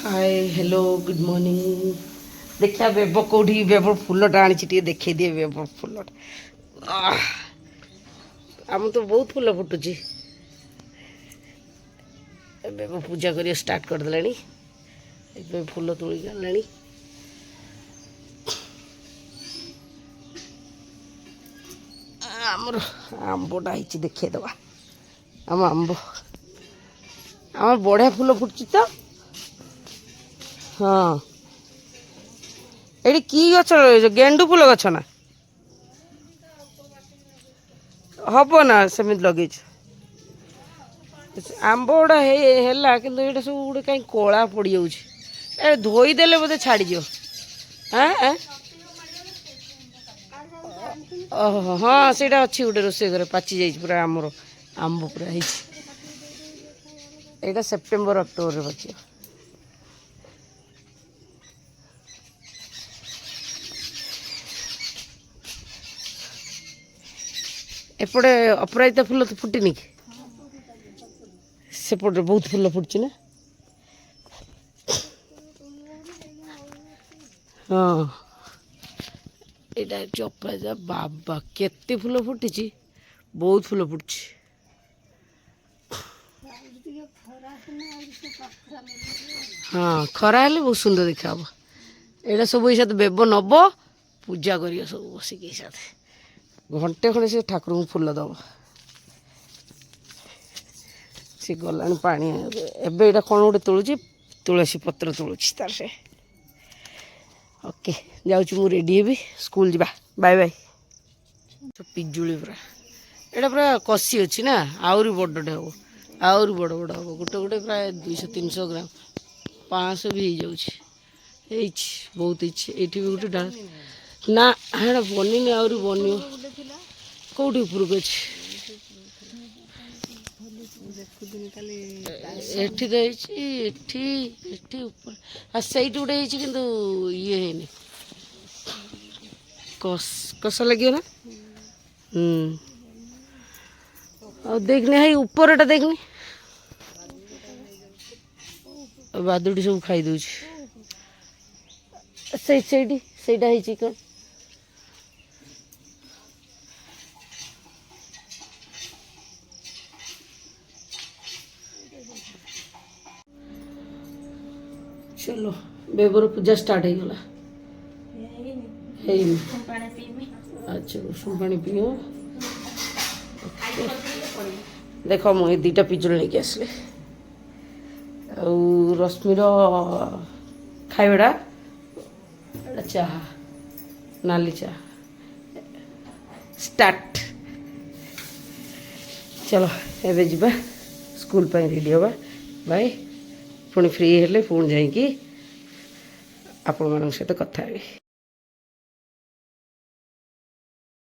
Hi hello good morning. देखिए babe कौटी babe फुलटा आनी देखे दिए बेब फुलटा आम तो बहुत फुल फुटुची। बेब पूजा कर स्टार्ट करदे फुल तोलिक आने आमर आंबटा ही देखीदबा आम आंब आम बढ़िया फुल फुटुची तो हाँ ये कि गच गेंडु फुल गच ना हम ना सेमती लगे आंब गुड़ा है कि सब गोटे कहीं कला पड़ जाऊे धोईदेले बोधे छाड़ी ओहो हाँ से अच्छी गोटे रोसे घर पाची जा पूरा आमर आंब पूरा यहाँ सेप्टेम्बर अक्टोबर पाच एपटे अपराजिता फुल तो फुटनी कि सेपटे बहुत फुल फुटची ना हाँ यहाँ अपराजिता बाबा केते फुल फुटी बहुत फुल फुटची हाँ खरा हेले बहुत सुंदर देखा यहाँ सब ये बेब नब पूजा कर सब बसिक घंटे खड़े से ठाकुर को फुल दब सी गला पा एवं कौन गोटे तोलुची तुलसी पत्र तोलुची तार से ओके जाऊँ रेडी हेबी स्कूल जा बाय बाय पिजुली पूरा यहाँ पूरा कषि अच्छी ना आहरी बड़े हम आहरी बड़ बड़ हम गोटे गोटे प्राय 200-300 ग्राम 500 भी हो जाऊँ बहुत इच्छे ये भी गोटे डाल ना हाँ बनी आहरी बन कौटी उपरक अच्छी एठी तो एठी ऊपर आ सहीट गोटे ये है कस लगे ना और देखने है ऊपर देखनी बादुड़ी सब खाई दे कौन चलो बेबर पूजा स्टार्ट हो गला अच्छा उषुम पानी पियो देख मुझे दुटा पिजुल लेके आसले रश्मिर खाइबाटा चाह नाली चाह स्टार्ट चलो एबे जीवा स्कूल पे रेडी हवा बाय पुणी फ्री हेले पुणी जाइए आपण मान सहित कथा हेबी।